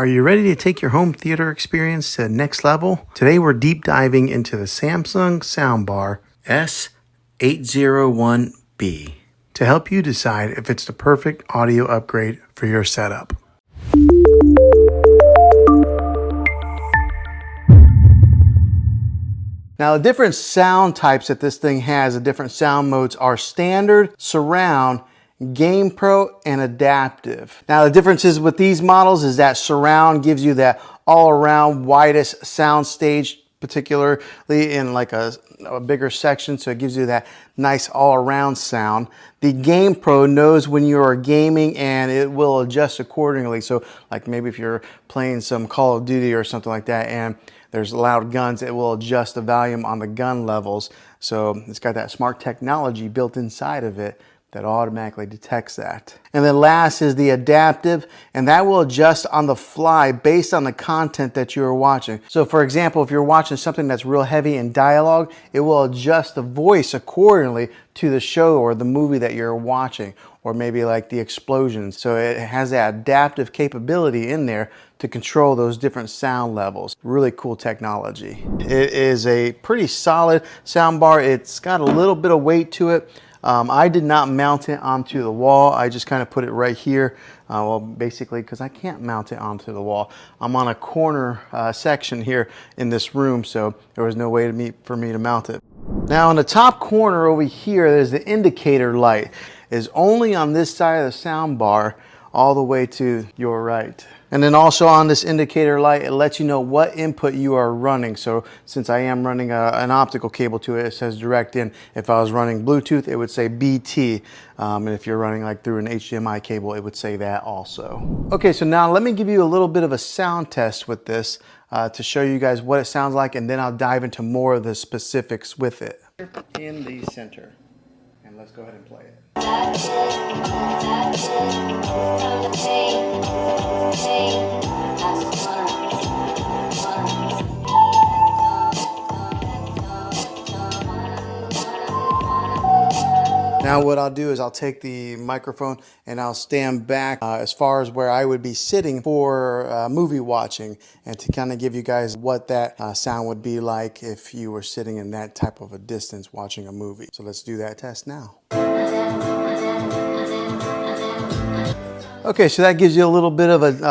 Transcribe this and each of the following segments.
Are you ready to take your home theater experience to the next level? Today we're deep diving into the Samsung Soundbar S801B to help you decide if it's the perfect audio upgrade for your setup. Now, the different sound types that this thing has, the different sound modes are standard, surround, Game Pro, and adaptive. Now, the differences with these models is that surround gives you that all-around widest sound stage, particularly in like a bigger section, so it gives you that nice all-around sound. The Game Pro knows when you are gaming and it will adjust accordingly. So like maybe if you're playing some Call of Duty or something like that and there's loud guns, it will adjust the volume on the gun levels. So it's got that smart technology built inside of it that automatically detects that. And then last is the adaptive, and that will adjust on the fly based on the content that you are watching. So for example, if you're watching something that's real heavy in dialogue, it will adjust the voice accordingly to the show or the movie that you're watching, or maybe like the explosions. So it has that adaptive capability in there to control those different sound levels. Really cool technology. It is a pretty solid soundbar. It's got a little bit of weight to it. I did not mount it onto the wall. I just kind of put it right here. Well, basically, because I can't mount it onto the wall. I'm on a corner section here in this room, so there was no way for me to mount it. Now, in the top corner over here, there's the indicator light. It's only on this side of the soundbar, all the way to your right. And then also on this indicator light, it lets you know what input you are running. So since I am running an optical cable to it, it says direct in. If I was running Bluetooth, it would say BT. And if you're running like through an HDMI cable, it would say that also. Okay, so now let me give you a little bit of a sound test with this to show you guys what it sounds like, and then I'll dive into more of the specifics with it. In the center. And let's go ahead and play it. Now what I'll do is I'll take the microphone and I'll stand back as far as where I would be sitting for movie watching, and to kind of give you guys what that sound would be like if you were sitting in that type of a distance watching a movie. So let's do that test now. Okay, so that gives you a little bit of an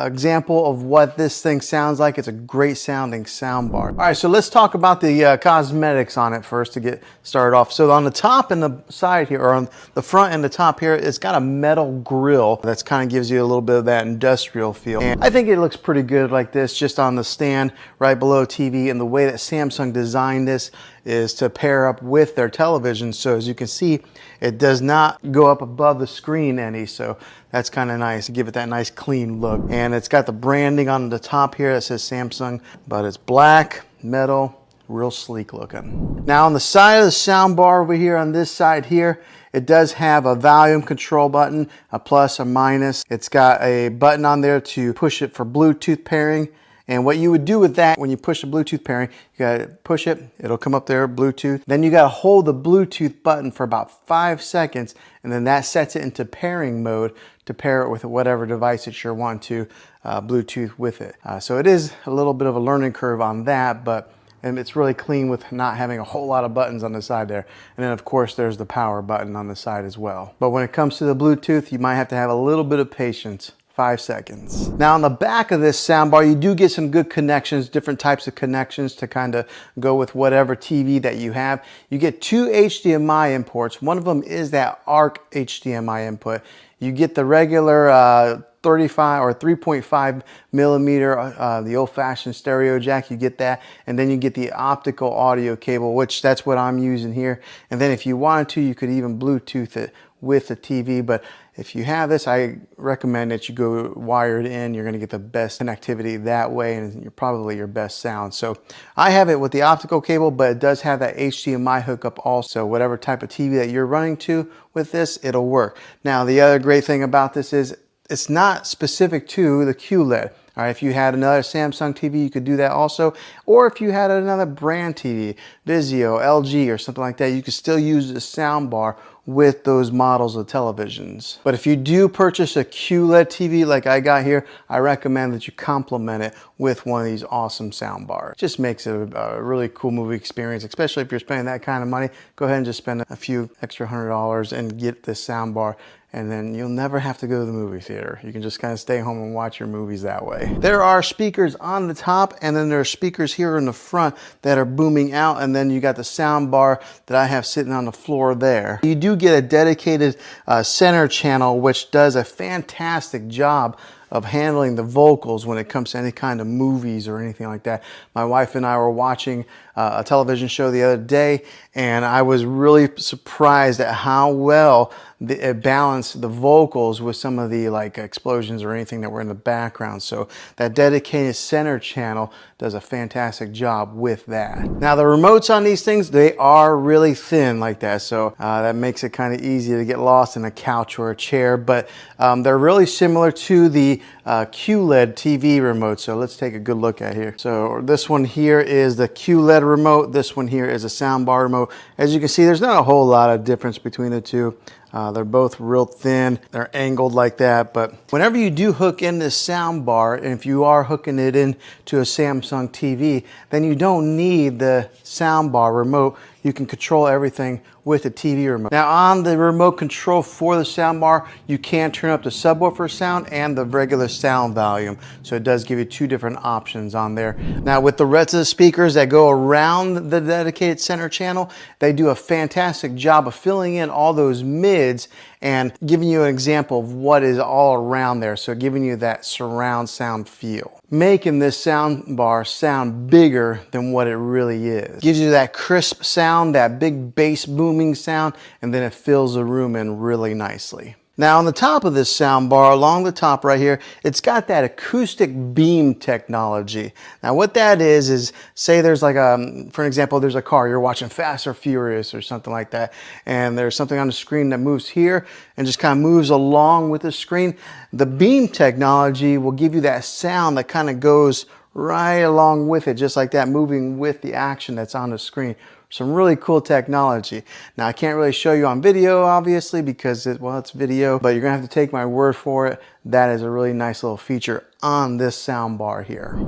example of what this thing sounds like. It's a great sounding soundbar. All right, so let's talk about the cosmetics on it first to get started off. So on the top and the side here, or on the front and the top here, it's got a metal grill that kind of gives you a little bit of that industrial feel. And I think it looks pretty good like this, just on the stand right below TV. And the way that Samsung designed this is to pair up with their television. So as you can see, it does not go up above the screen any. So that's kind of nice to give it that nice clean look. And it's got the branding on the top here that says Samsung, but it's black, metal, real sleek looking. Now on the side of the soundbar over here, on this side here, it does have a volume control button, a plus, a minus. It's got a button on there to push it for Bluetooth pairing. And what you would do with that, when you push the Bluetooth pairing, you gotta push it, it'll come up there, Bluetooth. Then you gotta hold the Bluetooth button for about 5 seconds, and then that sets it into pairing mode to pair it with whatever device that you're wanting to Bluetooth with it. So it is a little bit of a learning curve on that, but it's really clean with not having a whole lot of buttons on the side there. And then of course there's the power button on the side as well. But when it comes to the Bluetooth, you might have to have a little bit of patience. 5 seconds. Now on the back of this soundbar, you do get some good connections, different types of connections to kind of go with whatever TV that you have. You get 2 HDMI imports. One of them is that ARC HDMI input. You get the regular 35 or 3.5 millimeter, the old-fashioned stereo jack, you get that, and then you get the optical audio cable, which that's what I'm using here. And then if you wanted to, you could even Bluetooth it with the TV, but if you have this, I recommend that you go wired in. You're going to get the best connectivity that way, and you're probably your best sound. So I have it with the optical cable, but it does have that HDMI hookup also. Whatever type of TV that you're running to with this, it'll work. Now the other great thing about this is it's not specific to the QLED. All right, if you had another Samsung TV, you could do that also. Or if you had another brand TV, Vizio, LG, or something like that, you could still use the soundbar with those models of televisions. But if you do purchase a QLED TV like I got here, I recommend that you complement it with one of these awesome sound bars. It just makes it a really cool movie experience, especially if you're spending that kind of money. Go ahead and just spend a few extra $100 and get this sound bar, and then you'll never have to go to the movie theater. You can just kind of stay home and watch your movies that way. There are speakers on the top, and then there are speakers here in the front that are booming out, and then you got the sound bar that I have sitting on the floor there. You do get a dedicated center channel, which does a fantastic job of handling the vocals when it comes to any kind of movies or anything like that. My wife and I were watching a television show the other day, and I was really surprised at how well it balanced the vocals with some of the like explosions or anything that were in the background. So that dedicated center channel does a fantastic job with that. Now the remotes on these things, they are really thin like that, so that makes it kind of easy to get lost in a couch or a chair, but they're really similar to the QLED TV remote. So let's take a good look at here. So this one here is the QLED remote. This one here is a soundbar remote. As you can see, there's not a whole lot of difference between the two. They're both real thin. They're angled like that. But whenever you do hook in this sound bar, and if you are hooking it into a Samsung TV, then you don't need the sound bar remote. You can control everything with the TV remote. Now on the remote control for the soundbar, you can turn up the subwoofer sound and the regular sound volume. So it does give you two different options on there. Now with the rest of the speakers that go around the dedicated center channel, they do a fantastic job of filling in all those mids and giving you an example of what is all around there. So giving you that surround sound feel, making this sound bar sound bigger than what it really is. Gives you that crisp sound, that big bass booming sound, and then it fills the room in really nicely. Now on the top of this sound bar, along the top right here, it's got that acoustic beam technology. Now what that is say there's like for an example, there's a car, you're watching Fast or Furious or something like that, and there's something on the screen that moves here and just kind of moves along with the screen. The beam technology will give you that sound that kind of goes right along with it, just like that, moving with the action that's on the screen. Some really cool technology. Now I can't really show you on video obviously because it's video, but you're gonna have to take my word for it. That is a really nice little feature on this sound bar here.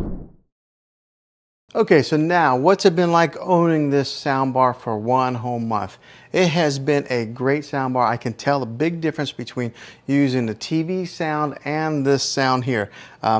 Okay, so now what's it been like owning this soundbar for one whole month? It has been a great soundbar. I can tell the big difference between using the TV sound and this sound here.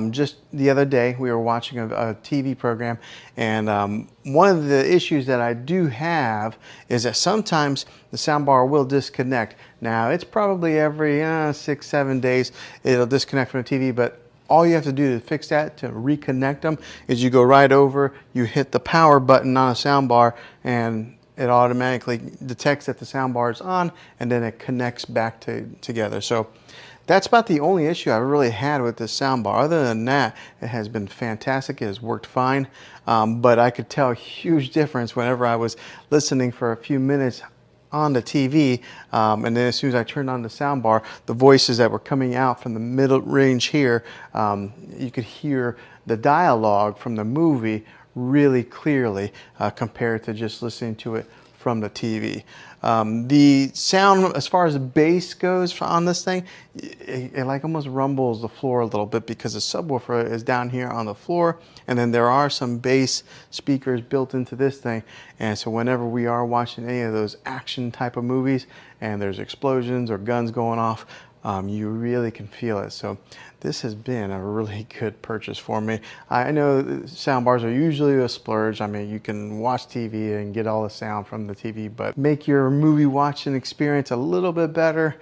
Just the other day, we were watching a TV program, and one of the issues that I do have is that sometimes the soundbar will disconnect. Now, it's probably every 6-7 days it'll disconnect from the TV, but all you have to do to fix that, to reconnect them, is you go right over, you hit the power button on a soundbar, and it automatically detects that the soundbar is on, and then it connects back together. So that's about the only issue I've really had with this soundbar. Other than that, it has been fantastic. It has worked fine, but I could tell a huge difference whenever I was listening for a few minutes on the TV, and then as soon as I turned on the soundbar, the voices that were coming out from the middle range here, you could hear the dialogue from the movie really clearly compared to just listening to it from the TV. The sound, as far as the bass goes on this thing, it like almost rumbles the floor a little bit because the subwoofer is down here on the floor, and then there are some bass speakers built into this thing, and so whenever we are watching any of those action type of movies and there's explosions or guns going off, you really can feel it. So this has been a really good purchase for me. I know soundbars are usually a splurge. I mean, you can watch TV and get all the sound from the TV, but make your movie watching experience a little bit better,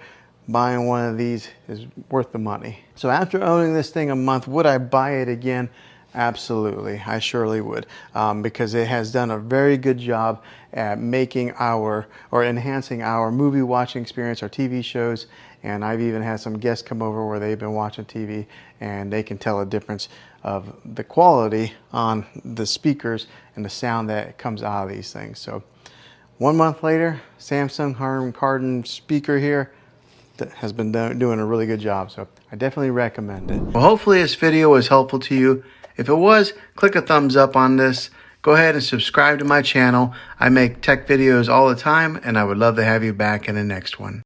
buying one of these is worth the money. So after owning this thing a month, would I buy it again? Absolutely, I surely would, because it has done a very good job at making or enhancing our movie watching experience, our TV shows, and I've even had some guests come over where they've been watching TV and they can tell a difference of the quality on the speakers and the sound that comes out of these things. So 1 month later, Samsung Harman Kardon speaker here that has been doing a really good job, so I definitely recommend it. Well, hopefully this video was helpful to you. If it was, click a thumbs up on this. go ahead and subscribe to my channel. I make tech videos all the time, and I would love to have you back in the next one.